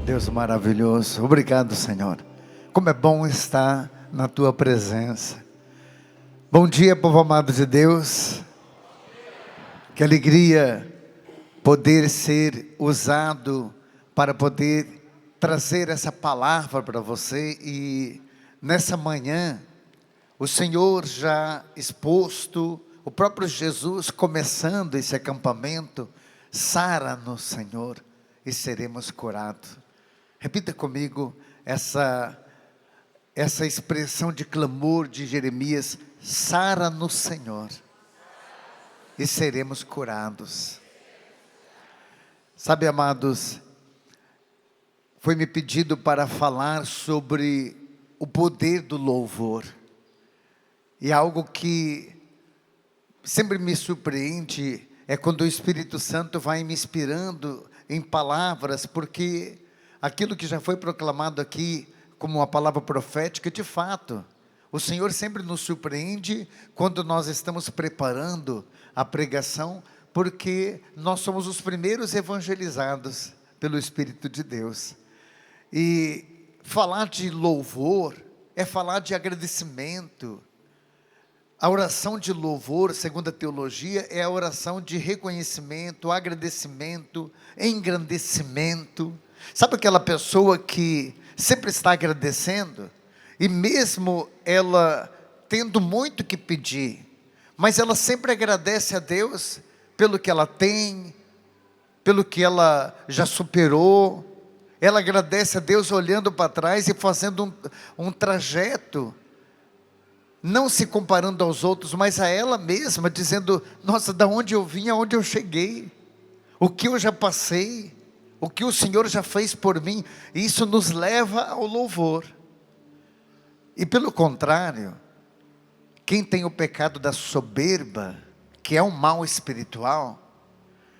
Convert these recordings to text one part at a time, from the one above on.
Deus maravilhoso, obrigado, Senhor. Como é bom estar na Tua presença. Bom dia, povo amado de Deus. Que alegria poder ser usado para poder trazer essa palavra para você. E nessa manhã, o Senhor já exposto, o próprio Jesus começando esse acampamento, sara-nos, Senhor, e seremos curados. Repita comigo essa expressão de clamor de Jeremias: sara-nos, Senhor, e seremos curados. Sabe, amados, foi-me pedido para falar sobre o poder do louvor. E algo que sempre me surpreende é quando o Espírito Santo vai me inspirando em palavras, porque aquilo que já foi proclamado aqui como uma palavra profética, de fato, o Senhor sempre nos surpreende quando nós estamos preparando a pregação, porque nós somos os primeiros evangelizados pelo Espírito de Deus. E falar de louvor é falar de agradecimento. A oração de louvor, segundo a teologia, é a oração de reconhecimento, agradecimento, engrandecimento. Sabe aquela pessoa que sempre está agradecendo, e mesmo ela tendo muito que pedir, mas ela sempre agradece a Deus pelo que ela tem, pelo que ela já superou. Ela agradece a Deus olhando para trás e fazendo um trajeto, não se comparando aos outros, mas a ela mesma, dizendo: nossa, da onde eu vim, aonde eu cheguei, o que eu já passei, o que o Senhor já fez por mim. Isso nos leva ao louvor. E pelo contrário, quem tem o pecado da soberba, que é um mal espiritual,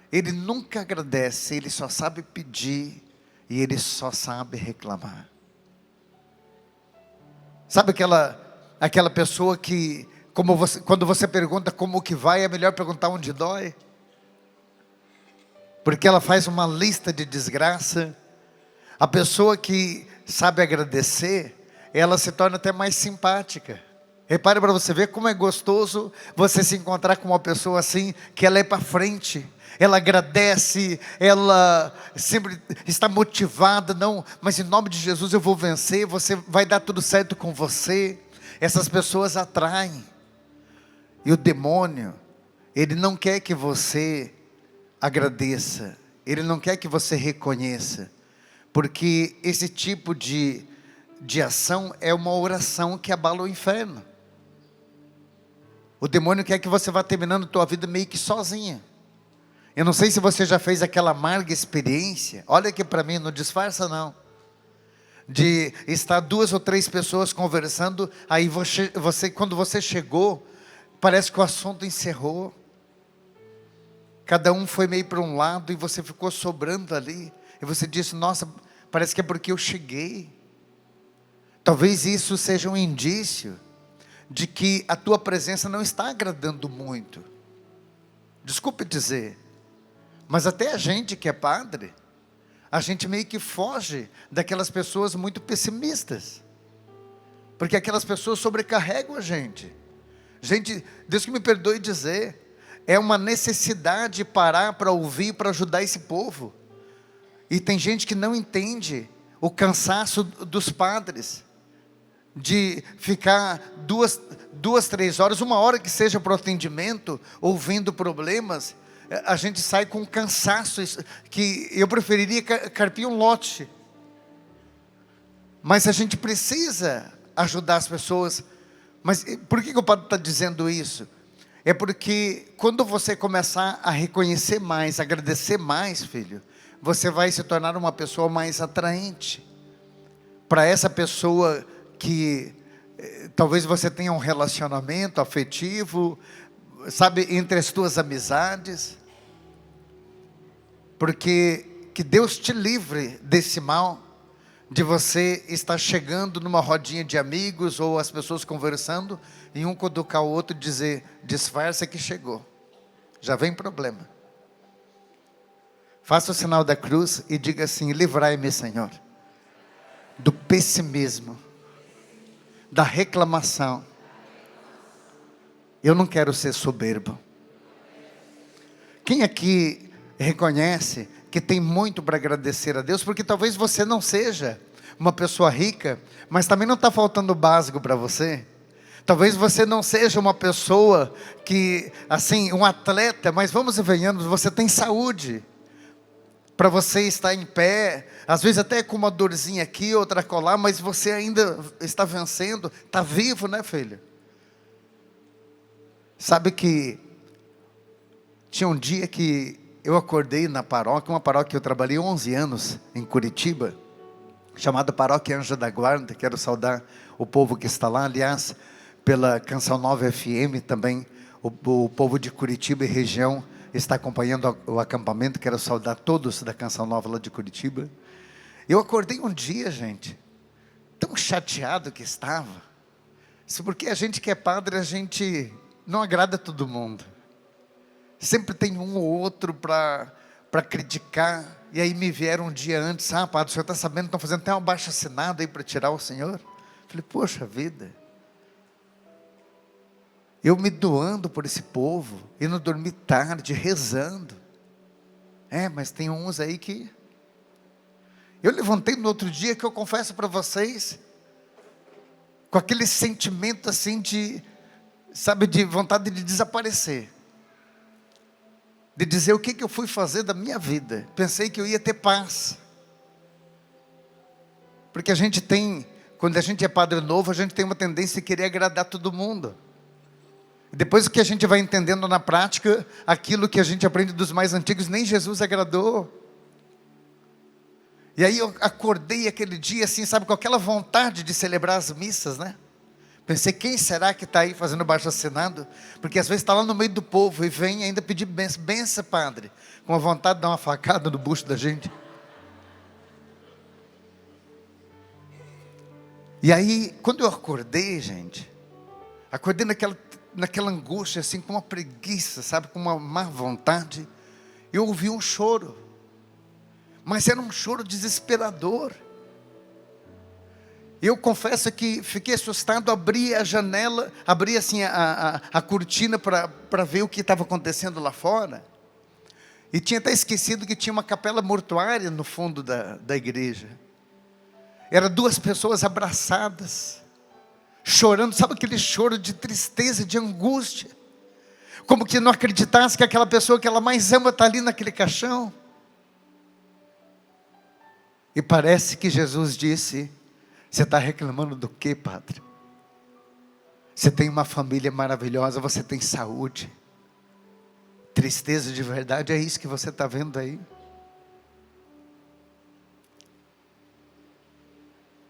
ele nunca agradece, ele só sabe pedir e ele só sabe reclamar. Sabe aquela pessoa que, quando você pergunta como que vai, é melhor perguntar onde dói? Porque ela faz uma lista de desgraça. A pessoa que sabe agradecer, ela se torna até mais simpática. Repare para você ver como é gostoso você se encontrar com uma pessoa assim, que ela é para frente, ela agradece, ela sempre está motivada. Não, mas em nome de Jesus eu vou vencer, você vai dar tudo certo com você. Essas pessoas atraem. E o demônio, ele não quer que você agradeça, ele não quer que você reconheça, porque esse tipo de ação é uma oração que abala o inferno. O demônio quer que você vá terminando a tua vida meio que sozinha. Eu não sei se você já fez aquela amarga experiência, olha aqui para mim, não disfarça não, de estar 2 ou 3 pessoas conversando, aí você quando você chegou, parece que o assunto encerrou. Cada um foi meio para um lado e você ficou sobrando ali. E você disse: nossa, parece que é porque eu cheguei. Talvez isso seja um indício de que a tua presença não está agradando muito. Desculpe dizer, mas até a gente que é padre, a gente meio que foge daquelas pessoas muito pessimistas. Porque aquelas pessoas sobrecarregam a gente. Gente, Deus que me perdoe dizer, é uma necessidade parar para ouvir, para ajudar esse povo. E tem gente que não entende o cansaço dos padres, de ficar 2, 3 horas, 1 hora que seja para o atendimento, ouvindo problemas. A gente sai com cansaço, que eu preferiria carpir um lote. Mas a gente precisa ajudar as pessoas. Mas por que o padre está dizendo isso? É porque quando você começar a reconhecer mais, agradecer mais, filho, você vai se tornar uma pessoa mais atraente. Para essa pessoa que talvez você tenha um relacionamento afetivo, sabe, entre as tuas amizades. Porque que Deus te livre desse mal, de você estar chegando numa rodinha de amigos, ou as pessoas conversando, e um cutucar o outro e dizer: disfarça que chegou, já vem problema. Faça o sinal da cruz e diga assim: livrai-me, Senhor, do pessimismo, da reclamação. Eu não quero ser soberbo. Quem aqui reconhece que tem muito para agradecer a Deus? Porque talvez você não seja uma pessoa rica, mas também não está faltando básico para você. Talvez você não seja uma pessoa que, assim, um atleta, mas vamos e venhamos, você tem saúde para você estar em pé, às vezes até com uma dorzinha aqui, outra acolá, mas você ainda está vencendo, está vivo, né, filho? Sabe que tinha um dia que eu acordei na paróquia, uma paróquia que eu trabalhei 11 anos em Curitiba, chamada Paróquia Anjo da Guarda. Quero saudar o povo que está lá, aliás, pela Canção Nova FM também, o povo de Curitiba e região está acompanhando o acampamento. Quero saudar todos da Canção Nova lá de Curitiba. Eu acordei um dia, gente, tão chateado que estava, porque a gente que é padre, a gente não agrada todo mundo. Sempre tem um ou outro para criticar. E aí me vieram um dia antes: padre, o senhor está sabendo, estão fazendo até um abaixo-assinado aí para tirar o senhor. Falei: poxa vida, eu me doando por esse povo, indo dormir tarde, rezando. Mas tem uns aí que... Eu levantei no outro dia, que eu confesso para vocês, com aquele sentimento assim de, sabe, de vontade de desaparecer. De dizer: o que eu fui fazer da minha vida? Pensei que eu ia ter paz. Porque a gente tem, quando a gente é padre novo, a gente tem uma tendência de querer agradar todo mundo. E depois que a gente vai entendendo na prática, aquilo que a gente aprende dos mais antigos, nem Jesus agradou. E aí eu acordei aquele dia assim, sabe, com aquela vontade de celebrar as missas, né? Pensei: quem será que está aí fazendo baixo-assinado? Porque às vezes está lá no meio do povo e vem ainda pedir benção. Benção, padre, com a vontade de dar uma facada no bucho da gente. E aí, quando eu acordei, gente, acordei naquela angústia, assim, com uma preguiça, sabe, com uma má vontade. Eu ouvi um choro, mas era um choro desesperador. Eu confesso que fiquei assustado, abri a janela, abri assim a cortina para ver o que estava acontecendo lá fora. E tinha até esquecido que tinha uma capela mortuária no fundo da igreja. Eram 2 pessoas abraçadas, chorando, sabe aquele choro de tristeza, de angústia. Como que não acreditasse que aquela pessoa que ela mais ama está ali naquele caixão. E parece que Jesus disse: você está reclamando do quê, padre? Você tem uma família maravilhosa, você tem saúde. Tristeza de verdade é isso que você está vendo aí?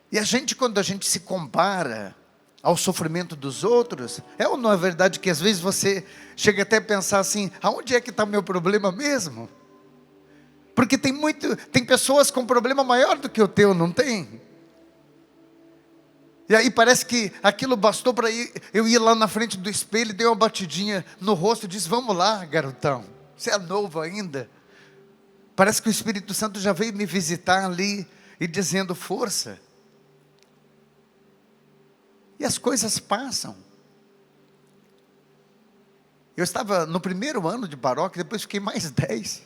E a gente, quando a gente se compara ao sofrimento dos outros, é ou não é verdade que às vezes você chega até a pensar assim: aonde é que está o meu problema mesmo? Porque tem pessoas com problema maior do que o teu, não tem? E aí parece que aquilo bastou para eu ir lá na frente do espelho, dei uma batidinha no rosto e disse: vamos lá, garotão, você é novo ainda. Parece que o Espírito Santo já veio me visitar ali e dizendo: força. E as coisas passam. Eu estava no primeiro ano de paróquia, depois fiquei mais 10.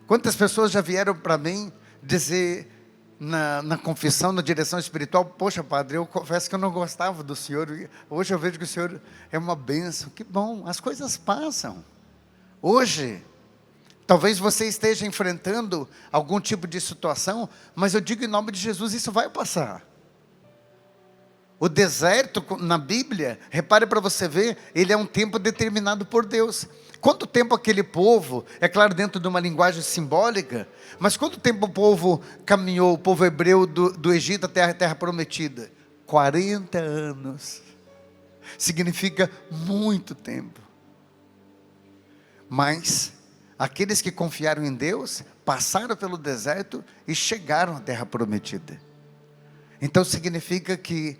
Quantas pessoas já vieram para mim dizer na confissão, na direção espiritual: poxa, padre, eu confesso que eu não gostava do senhor, hoje eu vejo que o senhor é uma bênção. Que bom, as coisas passam. Hoje, talvez você esteja enfrentando algum tipo de situação, mas eu digo em nome de Jesus, isso vai passar. O deserto na Bíblia, repare para você ver, ele é um tempo determinado por Deus. Quanto tempo aquele povo, é claro, dentro de uma linguagem simbólica, mas quanto tempo o povo caminhou, o povo hebreu do Egito até a terra prometida? 40 anos. Significa muito tempo. Mas aqueles que confiaram em Deus, passaram pelo deserto e chegaram à terra prometida. Então significa que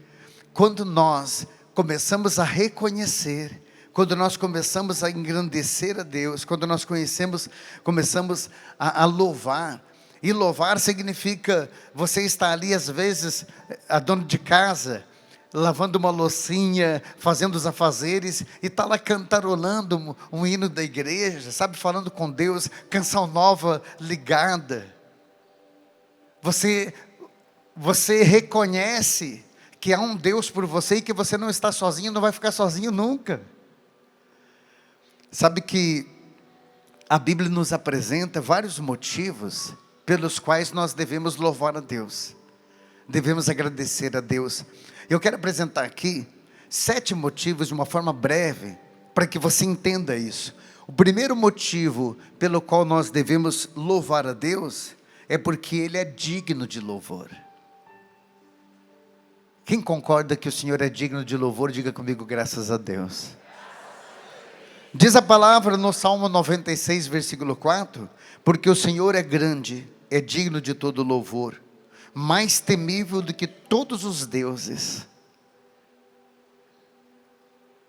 quando nós começamos a reconhecer quando nós começamos a engrandecer a Deus, quando nós começamos a louvar. E louvar significa você estar ali, às vezes, a dona de casa, lavando uma loucinha, fazendo os afazeres, e está lá cantarolando um hino da igreja, sabe, falando com Deus, canção nova ligada. Você reconhece que há um Deus por você e que você não está sozinho, não vai ficar sozinho nunca. Sabe que a Bíblia nos apresenta vários motivos pelos quais nós devemos louvar a Deus, devemos agradecer a Deus. Eu quero apresentar aqui 7 motivos de uma forma breve, para que você entenda isso. O primeiro motivo pelo qual nós devemos louvar a Deus, é porque Ele é digno de louvor. Quem concorda que o Senhor é digno de louvor, diga comigo, graças a Deus. Diz a palavra no Salmo 96, versículo 4, porque o Senhor é grande, é digno de todo louvor, mais temível do que todos os deuses.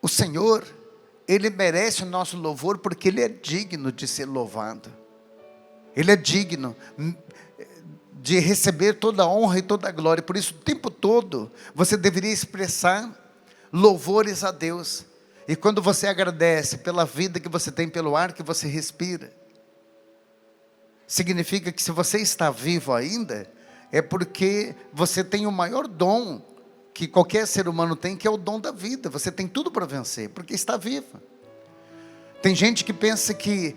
O Senhor, Ele merece o nosso louvor, porque Ele é digno de ser louvado. Ele é digno de receber toda a honra e toda a glória. Por isso, o tempo todo, você deveria expressar louvores a Deus. E quando você agradece pela vida que você tem, pelo ar que você respira, significa que se você está vivo ainda, é porque você tem o maior dom que qualquer ser humano tem, que é o dom da vida. Você tem tudo para vencer, porque está vivo. Tem gente que pensa que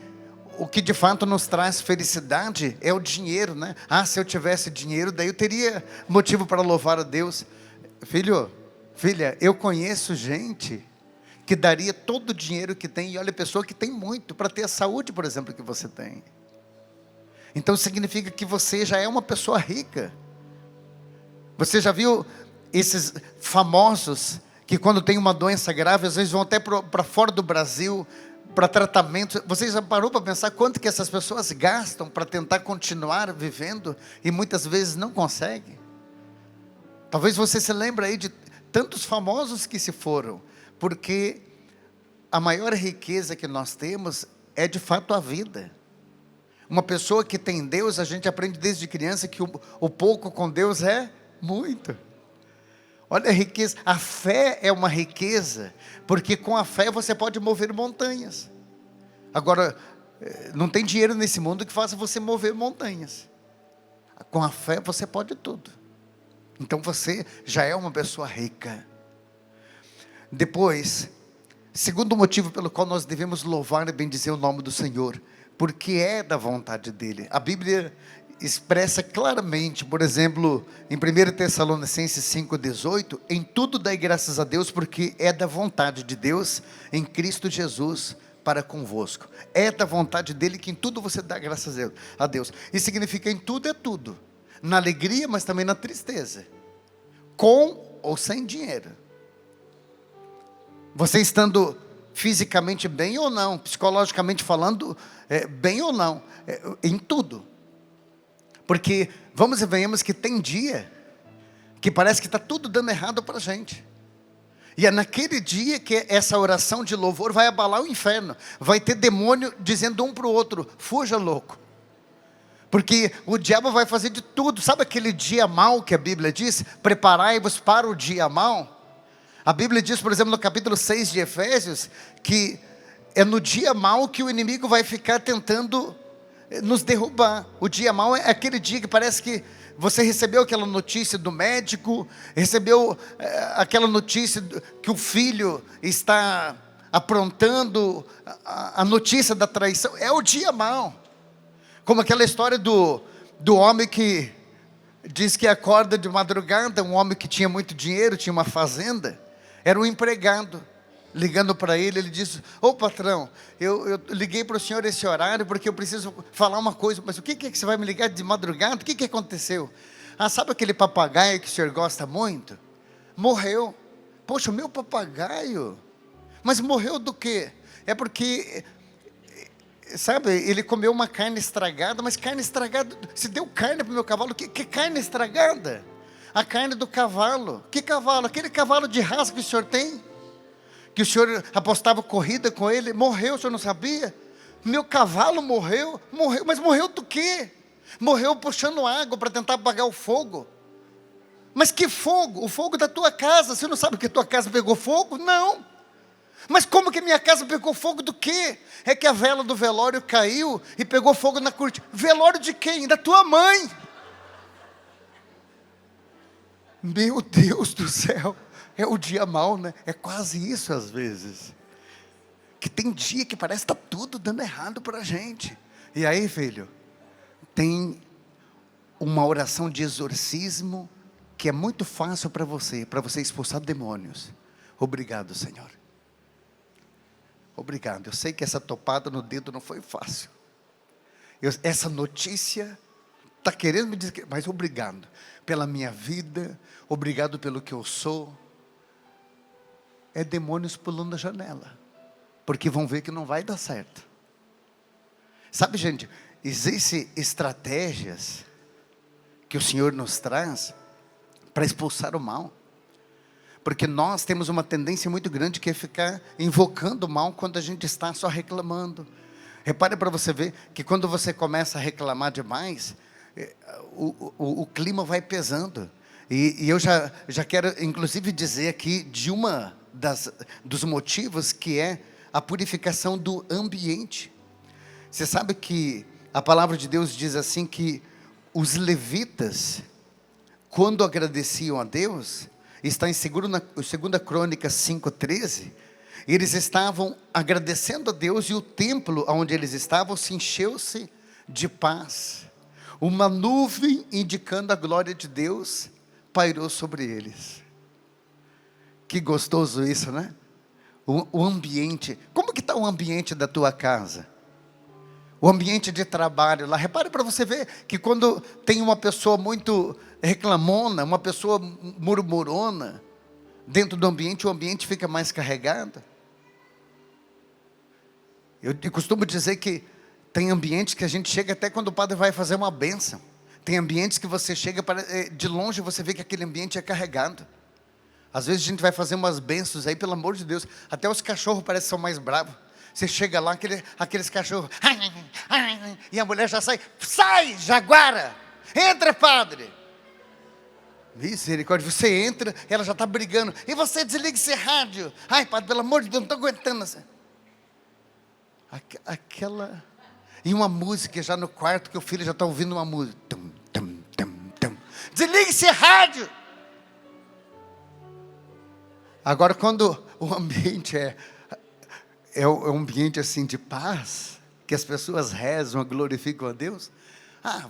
o que de fato nos traz felicidade é o dinheiro, né? Se eu tivesse dinheiro, daí eu teria motivo para louvar a Deus. Filho, filha, eu conheço gente que daria todo o dinheiro que tem, e olha, pessoa que tem muito, para ter a saúde, por exemplo, que você tem. Então significa que você já é uma pessoa rica. Você já viu esses famosos que quando tem uma doença grave, às vezes vão até para fora do Brasil, para tratamento? Você já parou para pensar quanto que essas pessoas gastam para tentar continuar vivendo, e muitas vezes não conseguem? Talvez você se lembre aí de tantos famosos que se foram, porque a maior riqueza que nós temos é de fato a vida. Uma pessoa que tem Deus, a gente aprende desde criança que o pouco com Deus é muito. Olha a riqueza, a fé é uma riqueza, porque com a fé você pode mover montanhas. Agora, não tem dinheiro nesse mundo que faça você mover montanhas. Com a fé você pode tudo. Então você já é uma pessoa rica. Depois, segundo motivo pelo qual nós devemos louvar e bendizer o nome do Senhor, porque é da vontade dEle. A Bíblia expressa claramente, por exemplo, em 1 Tessalonicenses 5,18, em tudo dai graças a Deus, porque é da vontade de Deus, em Cristo Jesus, para convosco. É da vontade dEle que em tudo você dá graças a Deus. Isso significa em tudo é tudo. Na alegria, mas também na tristeza. Com ou sem dinheiro. Você estando fisicamente bem ou não, psicologicamente falando, bem ou não, em tudo. Porque, vamos e venhamos, que tem dia que parece que está tudo dando errado para a gente. E é naquele dia que essa oração de louvor vai abalar o inferno. Vai ter demônio dizendo um para o outro, fuja louco. Porque o diabo vai fazer de tudo. Sabe aquele dia mau que a Bíblia diz? Preparai-vos para o dia mau. A Bíblia diz, por exemplo, no capítulo 6 de Efésios, que é no dia mau que o inimigo vai ficar tentando nos derrubar. O dia mau é aquele dia que parece que você recebeu aquela notícia do médico, recebeu aquela notícia que o filho está aprontando, a notícia da traição. É o dia mau. Como aquela história do homem que diz que acorda de madrugada, um homem que tinha muito dinheiro, tinha uma fazenda, era um empregado, ligando para ele, ele disse, ô patrão, eu liguei para o senhor esse horário, porque eu preciso falar uma coisa. Mas o que é que você vai me ligar de madrugada? O que aconteceu? Sabe aquele papagaio que o senhor gosta muito? Morreu. Poxa, o meu papagaio, mas morreu do quê? É porque, sabe, ele comeu uma carne estragada, mas carne estragada, se deu carne para o meu cavalo, que carne estragada? A carne do cavalo. Que cavalo? Aquele cavalo de raça que o senhor tem, que o senhor apostava corrida com ele, morreu, o senhor não sabia? Meu cavalo morreu, mas morreu do quê? Morreu puxando água para tentar apagar o fogo. Mas que fogo? O fogo da tua casa. Você não sabe que tua casa pegou fogo? Não. Mas como que minha casa pegou fogo do quê? É que a vela do velório caiu e pegou fogo na cortina. Velório de quem? Da tua mãe. Meu Deus do céu. É o dia mau, né? É quase isso às vezes. Que tem dia que parece que está tudo dando errado para a gente. E aí, filho, tem uma oração de exorcismo que é muito fácil para você expulsar demônios. Obrigado, Senhor. Obrigado. Eu sei que essa topada no dedo não foi fácil. Essa notícia está querendo me dizer, mas obrigado pela minha vida, obrigado pelo que eu sou. É demônios pulando a janela, porque vão ver que não vai dar certo. Sabe, gente, existem estratégias que o Senhor nos traz para expulsar o mal. Porque nós temos uma tendência muito grande que é ficar invocando o mal quando a gente está só reclamando. Repare para você ver que quando você começa a reclamar demais, o clima vai pesando. E eu já quero inclusive dizer aqui de dos motivos que é a purificação do ambiente. Você sabe que a palavra de Deus diz assim que os levitas, quando agradeciam a Deus, está em 2 Crônicas 5:13, eles estavam agradecendo a Deus e o templo onde eles estavam se encheu-se de paz. Uma nuvem indicando a glória de Deus pairou sobre eles. Que gostoso isso, né? O ambiente. Como que está o ambiente da tua casa? O ambiente de trabalho lá. Repare para você ver que quando tem uma pessoa muito reclamona, uma pessoa murmurona, dentro do ambiente, o ambiente fica mais carregado. Eu costumo dizer que tem ambientes que a gente chega até quando o padre vai fazer uma bênção. Tem ambientes que você chega, de longe você vê que aquele ambiente é carregado. Às vezes a gente vai fazer umas bênçãos aí, pelo amor de Deus, até os cachorros parecem que são mais bravos. Você chega lá, aqueles cachorros, e a mulher já sai, jaguara, entra, padre. Misericórdia, você entra, ela já está brigando, e você desliga esse rádio. Ai, padre, pelo amor de Deus, não estou aguentando essa. E uma música já no quarto, que o filho já está ouvindo uma música. Tum, tum, tum, tum. Desliga esse rádio. Agora, quando o ambiente é um ambiente assim de paz, que as pessoas rezam, glorificam a Deus,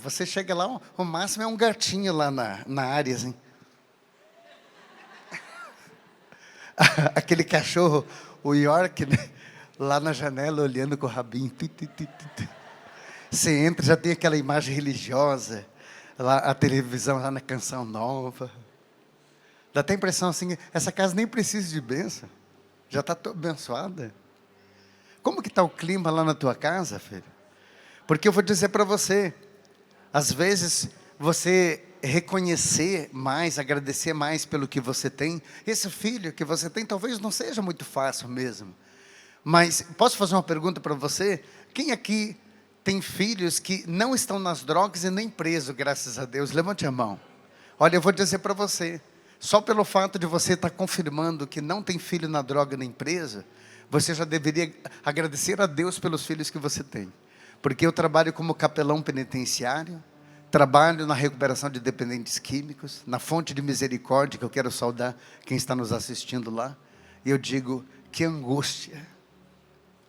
você chega lá, o máximo é um gatinho lá na área, assim. Aquele cachorro, o York, né, lá na janela, olhando com o rabinho. Você entra, já tem aquela imagem religiosa, lá, a televisão lá na Canção Nova. Dá até a impressão assim, essa casa nem precisa de bênção, já está toda abençoada. Como que está o clima lá na tua casa, filho? Porque eu vou dizer para você, às vezes você reconhecer mais, agradecer mais pelo que você tem, esse filho que você tem talvez não seja muito fácil mesmo. Mas posso fazer uma pergunta para você? Quem aqui tem filhos que não estão nas drogas e nem presos, graças a Deus? Levante a mão. Olha, eu vou dizer para você, só pelo fato de você estar confirmando que não tem filho na droga nem preso, você já deveria agradecer a Deus pelos filhos que você tem. Porque eu trabalho como capelão penitenciário, trabalho na recuperação de dependentes químicos, na fonte de misericórdia, que eu quero saudar quem está nos assistindo lá. E eu digo, que angústia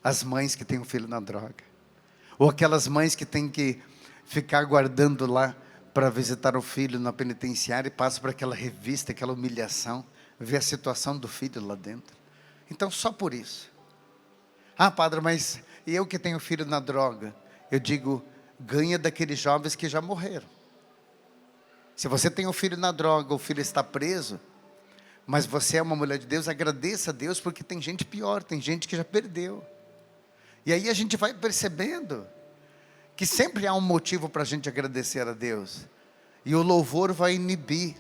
as mães que têm um filho na droga. Ou aquelas mães que têm que ficar guardando lá para visitar o filho na penitenciária e passam por aquela revista, aquela humilhação, ver a situação do filho lá dentro. Então, só por isso. Padre, mas eu que tenho filho na droga? Eu digo, ganha daqueles jovens que já morreram. Se você tem um filho na droga, o filho está preso, mas você é uma mulher de Deus, agradeça a Deus, porque tem gente pior, tem gente que já perdeu. E aí a gente vai percebendo que sempre há um motivo para a gente agradecer a Deus. E o louvor vai inibir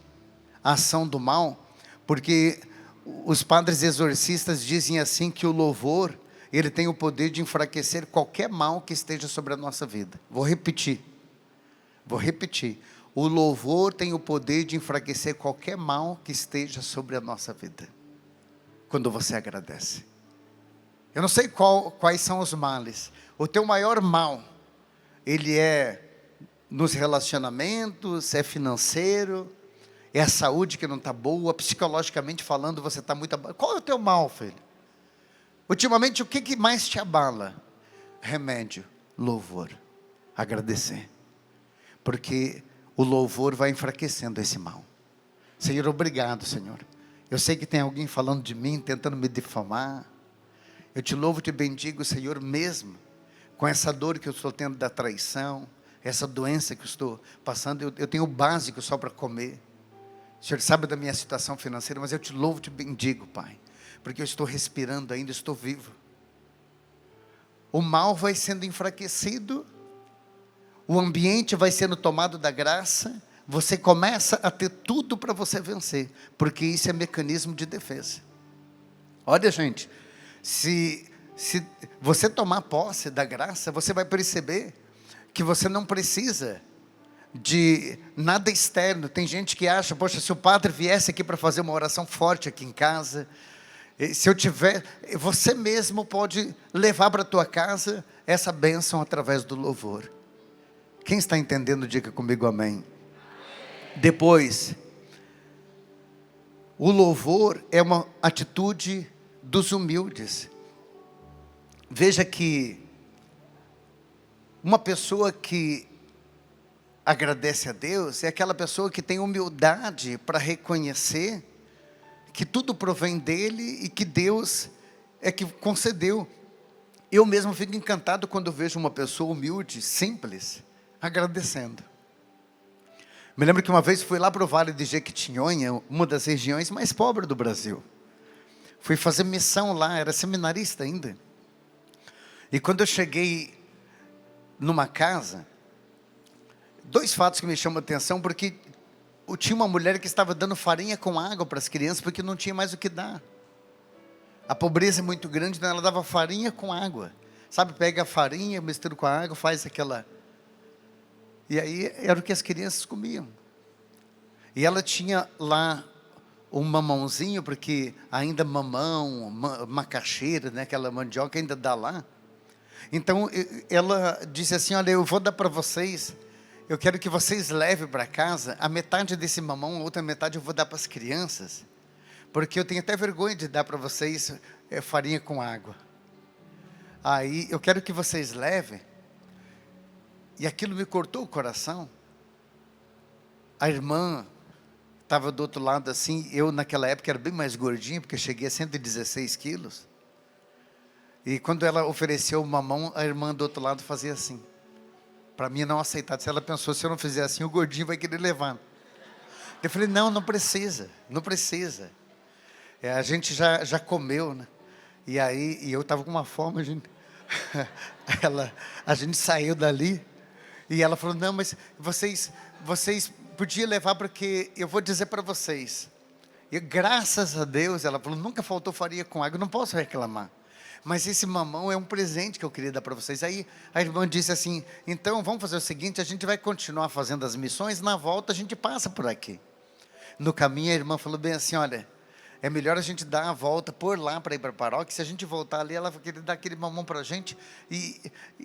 a ação do mal, porque Os padres exorcistas dizem assim que o louvor, ele tem o poder de enfraquecer qualquer mal que esteja sobre a nossa vida. Vou repetir. O louvor tem o poder de enfraquecer qualquer mal que esteja sobre a nossa vida. Quando você agradece. Eu não sei quais são os males. O teu maior mal, ele é nos relacionamentos, é financeiro, é a saúde que não está boa, psicologicamente falando você está muito abalado. Qual é o teu mal, filho? Ultimamente, o que mais te abala? Remédio, louvor, agradecer. Porque o louvor vai enfraquecendo esse mal. Senhor, obrigado, Senhor. Eu sei que tem alguém falando de mim, tentando me difamar. Eu te louvo e te bendigo, Senhor, mesmo com essa dor que eu estou tendo da traição, essa doença que eu estou passando. Eu tenho o básico só para comer. O Senhor sabe da minha situação financeira, mas eu te louvo e te bendigo, Pai. Porque eu estou respirando ainda, estou vivo. O mal vai sendo enfraquecido. O ambiente vai sendo tomado da graça. Você começa a ter tudo para você vencer. Porque isso é mecanismo de defesa. Olha, gente. Se você tomar posse da graça, você vai perceber que você não precisa de nada externo. Tem gente que acha, poxa, se o padre viesse aqui para fazer uma oração forte aqui em casa, se eu tiver, você mesmo pode levar para a tua casa essa bênção através do louvor. Quem está entendendo, diga comigo amém. Depois, o louvor é uma atitude dos humildes. Veja que uma pessoa que agradece a Deus é aquela pessoa que tem humildade para reconhecer que tudo provém dele e que Deus é que concedeu. Eu mesmo fico encantado quando eu vejo uma pessoa humilde, simples, agradecendo. Me lembro que uma vez fui lá para o Vale de Jequitinhonha, uma das regiões mais pobres do Brasil. Fui fazer missão lá, era seminarista ainda. E quando eu cheguei numa casa, dois fatos que me chamam a atenção, porque tinha uma mulher que estava dando farinha com água para as crianças, porque não tinha mais o que dar. A pobreza é muito grande, então ela dava farinha com água. Sabe, pega a farinha, mistura com a água, faz aquela... E aí era o que as crianças comiam. E ela tinha lá um mamãozinho, porque ainda mamão, macaxeira, né, aquela mandioca ainda dá lá. Então ela disse assim, olha, eu vou dar para vocês, eu quero que vocês levem para casa a metade desse mamão, a outra metade eu vou dar para as crianças, porque eu tenho até vergonha de dar para vocês farinha com água. Aí eu quero que vocês levem. E aquilo me cortou o coração. A irmã estava do outro lado assim, eu naquela época era bem mais gordinho, porque eu cheguei a 116 quilos. E quando ela ofereceu o mamão, a irmã do outro lado fazia assim. Para mim não aceitar. Se ela pensou, se eu não fizer assim, o gordinho vai querer levar. Eu falei, não precisa, não precisa. A gente já comeu, né? E aí, eu estava com uma fome, a gente saiu dali, e ela falou, não, mas vocês podiam levar, porque eu vou dizer para vocês. E graças a Deus, ela falou, nunca faltou farinha com água, eu não posso reclamar. Mas esse mamão é um presente que eu queria dar para vocês. Aí a irmã disse assim, então vamos fazer o seguinte, a gente vai continuar fazendo as missões, na volta a gente passa por aqui. No caminho a irmã falou bem assim, olha, é melhor a gente dar a volta por lá para ir para a paróquia, se a gente voltar ali, ela vai querer dar aquele mamão para a gente, e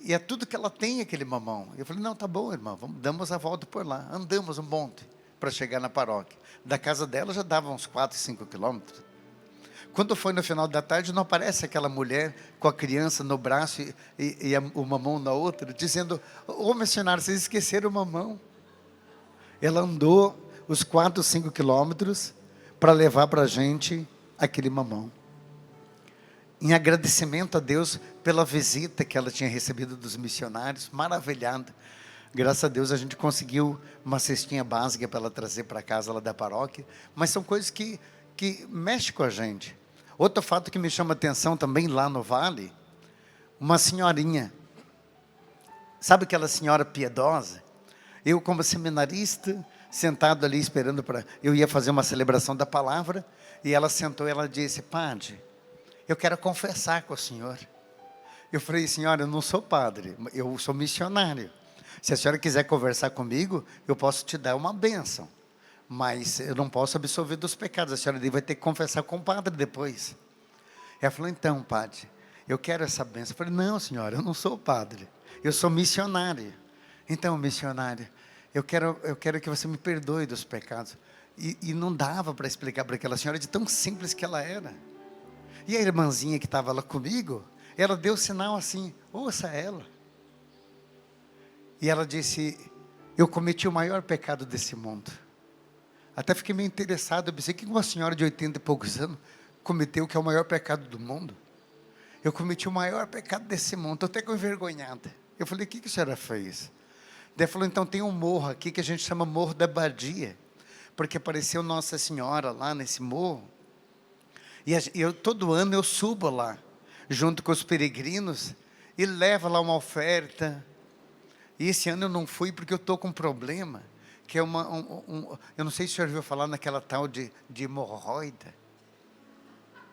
é tudo que ela tem, aquele mamão. Eu falei, não, tá bom, irmã, damos a volta por lá. Andamos um monte para chegar na paróquia. Da casa dela já dava uns 4, 5 quilômetros. Quando foi no final da tarde, não aparece aquela mulher com a criança no braço e o mamão na outra, dizendo, ô missionário, vocês esqueceram o mamão. Ela andou os 4, 5 quilômetros para levar para a gente aquele mamão. Em agradecimento a Deus pela visita que ela tinha recebido dos missionários, maravilhada. Graças a Deus a gente conseguiu uma cestinha básica para ela trazer para casa lá da paróquia. Mas são coisas que mexem com a gente. Outro fato que me chama a atenção também lá no Vale, uma senhorinha. Sabe aquela senhora piedosa? Eu como seminarista, sentado ali esperando eu ia fazer uma celebração da palavra, E ela sentou e ela disse: padre, eu quero confessar com o senhor. Eu falei: senhora, eu não sou padre, eu sou missionário. Se a senhora quiser conversar comigo, eu posso te dar uma bênção, mas eu não posso absolver dos pecados. A senhora vai ter que confessar com o padre depois. Ela falou: então, padre, eu quero essa bênção. Eu falei: não, senhora, eu não sou padre, eu sou missionário. Então, missionário, eu quero que você me perdoe dos pecados. E não dava para explicar para aquela senhora de tão simples que ela era. E a irmãzinha que estava lá comigo, ela deu sinal assim: ouça ela. E ela disse: eu cometi o maior pecado desse mundo. Até fiquei meio interessado. Eu pensei: que uma senhora de 80 e poucos anos cometeu o que é o maior pecado do mundo? Eu cometi o maior pecado desse mundo, estou até com envergonhada. Eu falei: o que a senhora fez? Daí falou: então tem um morro aqui que a gente chama Morro da Abadia, porque apareceu Nossa Senhora lá nesse morro. E todo ano eu subo lá, junto com os peregrinos, e levo lá uma oferta. E esse ano eu não fui porque eu estou com um problema, que é eu não sei se o senhor ouviu falar naquela tal de hemorroida.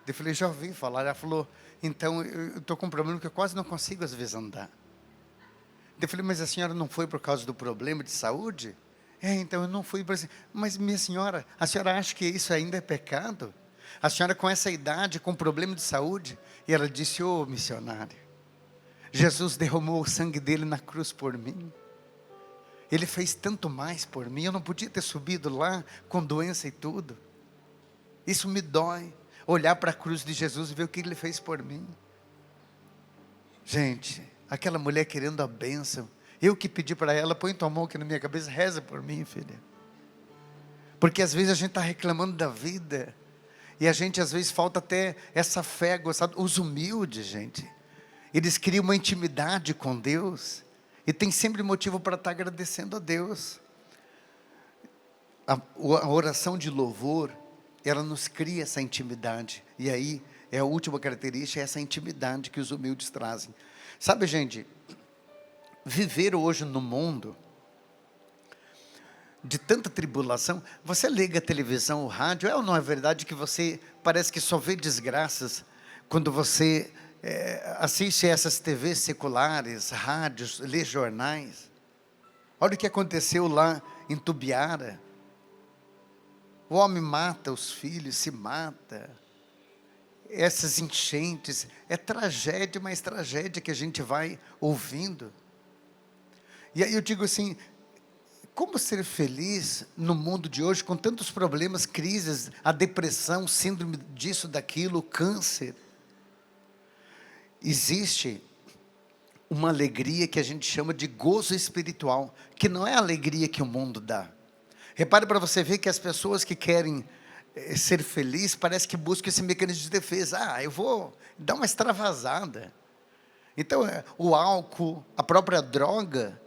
Eu falei: já ouvi falar. Ela falou: então eu estou com um problema que eu quase não consigo às vezes andar. Eu falei: mas a senhora não foi por causa do problema de saúde? Então eu não fui. Mas minha senhora, a senhora acha que isso ainda é pecado? A senhora com essa idade, com problema de saúde? E ela disse: ô missionário, Jesus derramou o sangue dele na cruz por mim. Ele fez tanto mais por mim. Eu não podia ter subido lá com doença e tudo. Isso me dói, olhar para a cruz de Jesus e ver o que ele fez por mim. Gente, aquela mulher querendo a bênção, eu que pedi para ela: põe tua mão aqui na minha cabeça, reza por mim, filha. Porque às vezes a gente está reclamando da vida, e a gente às vezes falta até essa fé, gostado. Os humildes, gente, eles criam uma intimidade com Deus, e tem sempre motivo para estar agradecendo a Deus. A oração de louvor, ela nos cria essa intimidade. E aí, é a última característica, é essa intimidade que os humildes trazem. Sabe, gente, viver hoje no mundo de tanta tribulação, você liga a televisão, o rádio, é ou não é verdade que você parece que só vê desgraças quando você assiste essas TVs seculares, rádios, lê jornais? Olha o que aconteceu lá em Tubiara. O homem mata os filhos, se mata. Essas enchentes, é tragédia, mais tragédia que a gente vai ouvindo. E aí eu digo assim: como ser feliz no mundo de hoje, com tantos problemas, crises, a depressão, síndrome disso, daquilo, o câncer? Existe uma alegria que a gente chama de gozo espiritual, que não é a alegria que o mundo dá. Repare para você ver que as pessoas que querem ser felizes, parece que buscam esse mecanismo de defesa. Eu vou dar uma extravasada. Então, o álcool, a própria droga,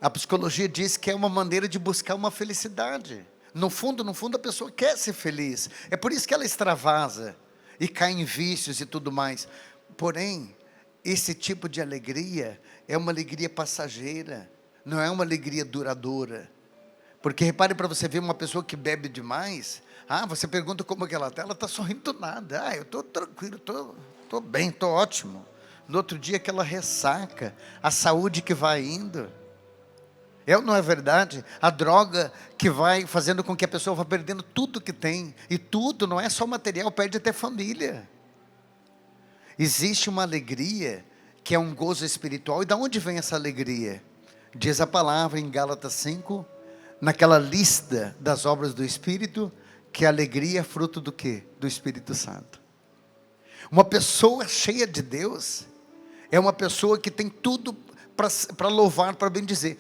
a psicologia diz que é uma maneira de buscar uma felicidade. No fundo, a pessoa quer ser feliz. É por isso que ela extravasa e cai em vícios e tudo mais. Porém, esse tipo de alegria é uma alegria passageira, não é uma alegria duradoura. Porque repare para você ver uma pessoa que bebe demais. Você pergunta como que ela está sorrindo do nada. Eu estou tranquilo, estou bem, estou ótimo. No outro dia aquela ressaca, a saúde que vai indo. É ou não é verdade? A droga que vai fazendo com que a pessoa vá perdendo tudo que tem. E tudo, não é só material, perde até família. Existe uma alegria que é um gozo espiritual. E de onde vem essa alegria? Diz a palavra em Gálatas 5, naquela lista das obras do Espírito, que a alegria é fruto do quê? Do Espírito Santo. Uma pessoa cheia de Deus é uma pessoa que tem tudo para louvar, para bendizer.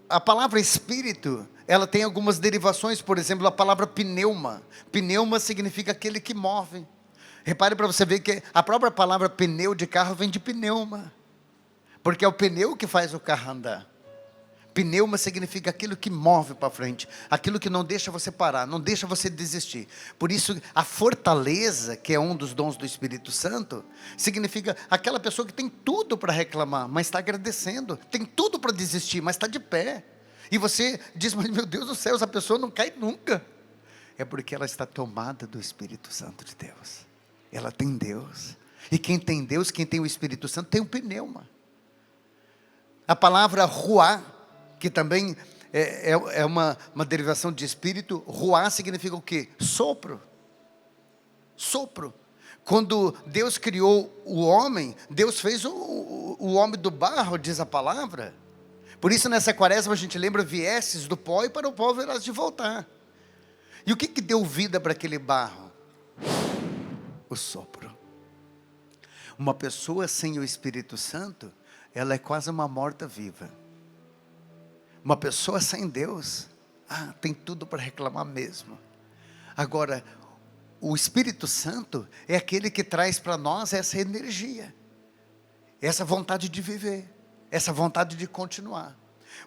A palavra Espírito, ela tem algumas derivações. Por exemplo, a palavra pneuma. Pneuma significa aquele que move. Repare para você ver que a própria palavra pneu de carro vem de pneuma, porque é o pneu que faz o carro andar. Pneuma significa aquilo que move para frente, aquilo que não deixa você parar, não deixa você desistir. Por isso, a fortaleza, que é um dos dons do Espírito Santo, significa aquela pessoa que tem tudo para reclamar, mas está agradecendo, tem tudo para desistir, mas está de pé. E você diz: mas meu Deus do céu, essa pessoa não cai nunca. É porque ela está tomada do Espírito Santo de Deus. Ela tem Deus. E quem tem Deus, quem tem o Espírito Santo, tem um pneuma. A palavra ruá, que também é uma derivação de espírito, ruá significa o quê? Sopro. Sopro. Quando Deus criou o homem, Deus fez o homem do barro, diz a palavra. Por isso nessa quaresma a gente lembra: viestes do pó e para o pó verás de voltar. E o que deu vida para aquele barro? O sopro. Uma pessoa sem o Espírito Santo, ela é quase uma morta-viva. Uma pessoa sem Deus, tem tudo para reclamar mesmo. Agora, o Espírito Santo é aquele que traz para nós essa energia, essa vontade de viver, essa vontade de continuar.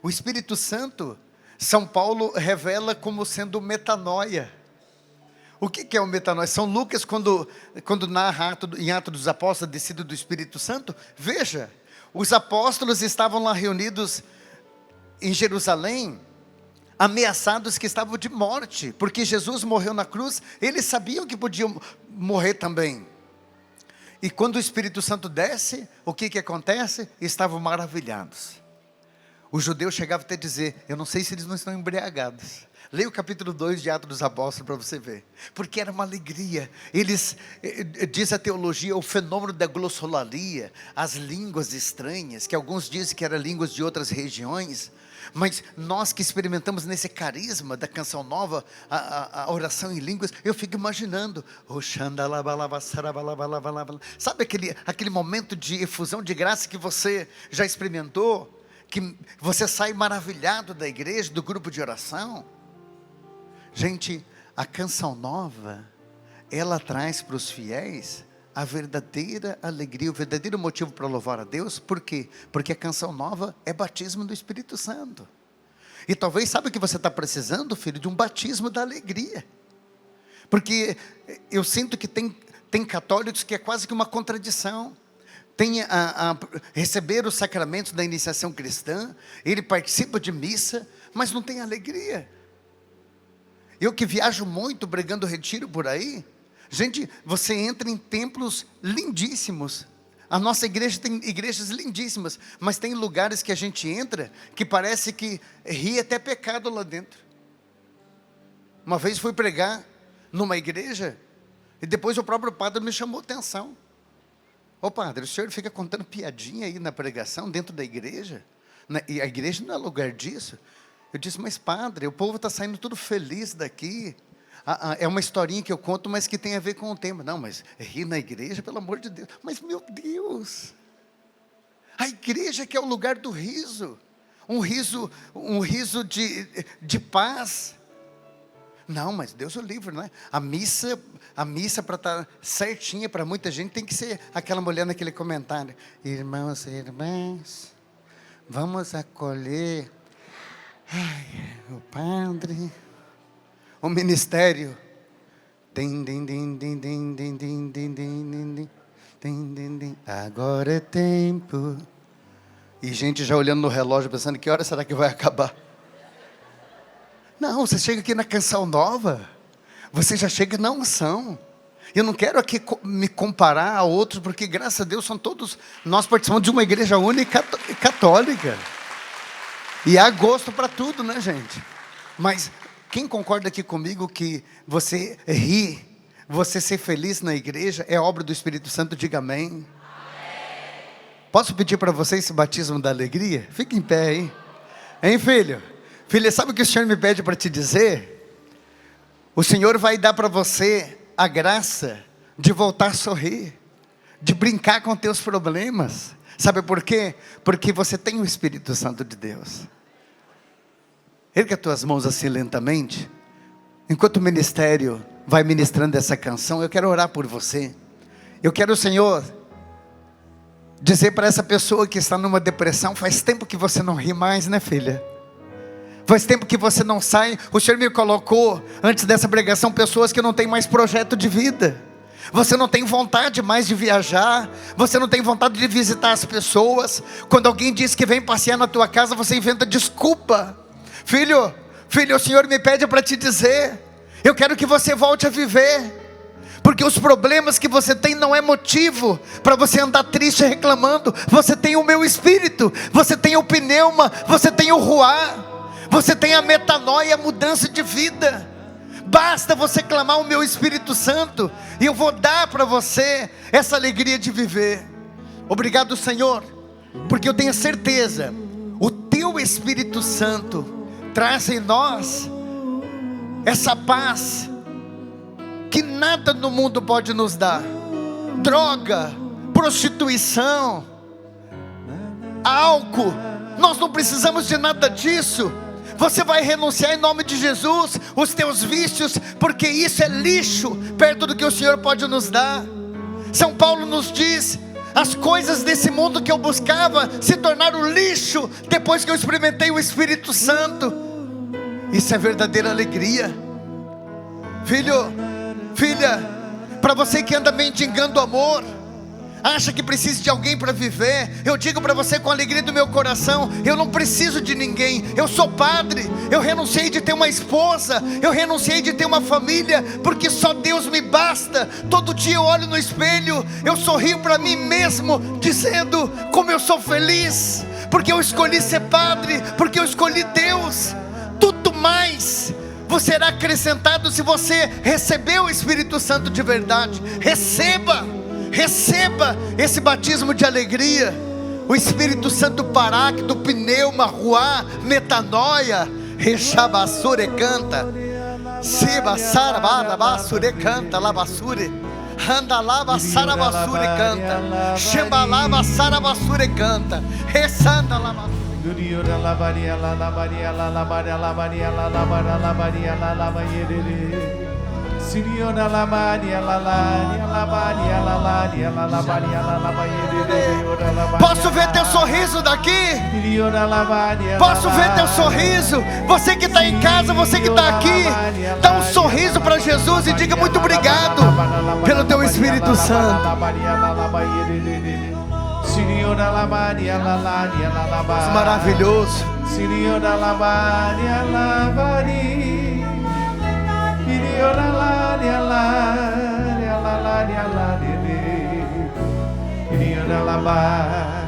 O Espírito Santo, São Paulo revela como sendo metanoia. O que é o metanoia? São Lucas, quando narra em Atos dos Apóstolos, a descida do Espírito Santo, veja, os apóstolos estavam lá reunidos em Jerusalém, ameaçados que estavam de morte, porque Jesus morreu na cruz, eles sabiam que podiam morrer também. E quando o Espírito Santo desce, o que acontece? Estavam maravilhados. Os judeus chegavam até a dizer: eu não sei se eles não estão embriagados. Leia o capítulo 2 de Atos dos Apóstolos para você ver. Porque era uma alegria. Eles, diz a teologia, o fenômeno da glossolalia, as línguas estranhas, que alguns dizem que eram línguas de outras regiões. Mas nós que experimentamos nesse carisma da canção nova, a oração em línguas, eu fico imaginando, sabe aquele momento de efusão de graça que você já experimentou? Que você sai maravilhado da igreja, do grupo de oração? Gente, a canção nova, ela traz para os fiéis a verdadeira alegria, o verdadeiro motivo para louvar a Deus. Por quê? Porque a canção nova é batismo do Espírito Santo. E talvez, sabe o que você está precisando, filho? De um batismo da alegria. Porque eu sinto que tem católicos que é quase que uma contradição. Tem a receber os sacramentos da iniciação cristã, ele participa de missa, mas não tem alegria. Eu que viajo muito, pregando retiro por aí, gente, você entra em templos lindíssimos. A nossa igreja tem igrejas lindíssimas, mas tem lugares que a gente entra, que parece que ri até pecado lá dentro. Uma vez fui pregar numa igreja, e depois o próprio padre me chamou a atenção. Ô padre, o senhor fica contando piadinha aí na pregação, dentro da igreja? E a igreja não é lugar disso. Eu disse: mas padre, o povo está saindo tudo feliz daqui. É uma historinha que eu conto, mas que tem a ver com o tema. Não, mas rir na igreja, pelo amor de Deus. Mas meu Deus, a igreja que é o lugar do riso. Um riso de paz. Não, mas Deus o livre, não é? A missa para estar certinha para muita gente tem que ser aquela mulher naquele comentário: irmãos e irmãs, vamos acolher o padre, o ministério. Agora é tempo. E gente já olhando no relógio pensando: que hora será que vai acabar? Não, você chega aqui na canção nova, você já chega na unção. Eu não quero aqui me comparar a outros, porque graças a Deus nós participamos de uma igreja única e católica. E há gosto para tudo, né, gente? Mas quem concorda aqui comigo que você rir, você ser feliz na igreja é obra do Espírito Santo? Diga amém. Amém. Posso pedir para você esse batismo da alegria? Fique em pé aí. Hein, filho? Filha, sabe o que o Senhor me pede para te dizer? O Senhor vai dar para você a graça de voltar a sorrir, de brincar com teus problemas. Sabe por quê? Porque você tem o Espírito Santo de Deus. Erga as tuas mãos assim lentamente. Enquanto o ministério vai ministrando essa canção, eu quero orar por você. Eu quero, Senhor, dizer para essa pessoa que está numa depressão: faz tempo que você não ri mais, né, filha? Faz tempo que você não sai. O Senhor me colocou, antes dessa pregação, pessoas que não têm mais projeto de vida. Você não tem vontade mais de viajar. Você não tem vontade de visitar as pessoas. Quando alguém diz que vem passear na tua casa, você inventa desculpa. Filho, o Senhor me pede para te dizer: Eu quero que você volte a viver. Porque os problemas que você tem não é motivo para você andar triste reclamando. Você tem o meu espírito, você tem o pneuma, você tem o ruá, você tem a metanoia, a mudança de vida. Basta você clamar o meu Espírito Santo, e eu vou dar para você essa alegria de viver. Obrigado, Senhor, porque eu tenho certeza, o teu Espírito Santo traz em nós essa paz que nada no mundo pode nos dar. Droga, prostituição, álcool, nós não precisamos de nada disso. Você vai renunciar em nome de Jesus os teus vícios, porque isso é lixo perto do que o Senhor pode nos dar. São Paulo nos diz: as coisas desse mundo que eu buscava se tornaram lixo depois que eu experimentei o Espírito Santo. Isso é verdadeira alegria. Filho, filha, para você que anda mendigando amor, acha que precisa de alguém para viver, eu digo para você com a alegria do meu coração: eu não preciso de ninguém. Eu sou padre, eu renunciei de ter uma esposa, eu renunciei de ter uma família, porque só Deus me basta. Todo dia eu olho no espelho, eu sorrio para mim mesmo, dizendo como eu sou feliz, porque eu escolhi ser padre, porque eu escolhi Deus. Tudo mais você será acrescentado se você receber o Espírito Santo de verdade. Receba esse batismo de alegria. O Espírito Santo paráclito, pneuma, ruá, metanoia, rechabassure canta, siba sarabasure canta, labassure, anda lava sarabassure canta, xembalava sarabassure canta, ressanda lava. Posso ver teu sorriso daqui? Posso ver teu sorriso? Você que está em casa, você que está aqui, dá um sorriso para Jesus e diga muito obrigado pelo teu Espírito Santo. Maravilhoso. La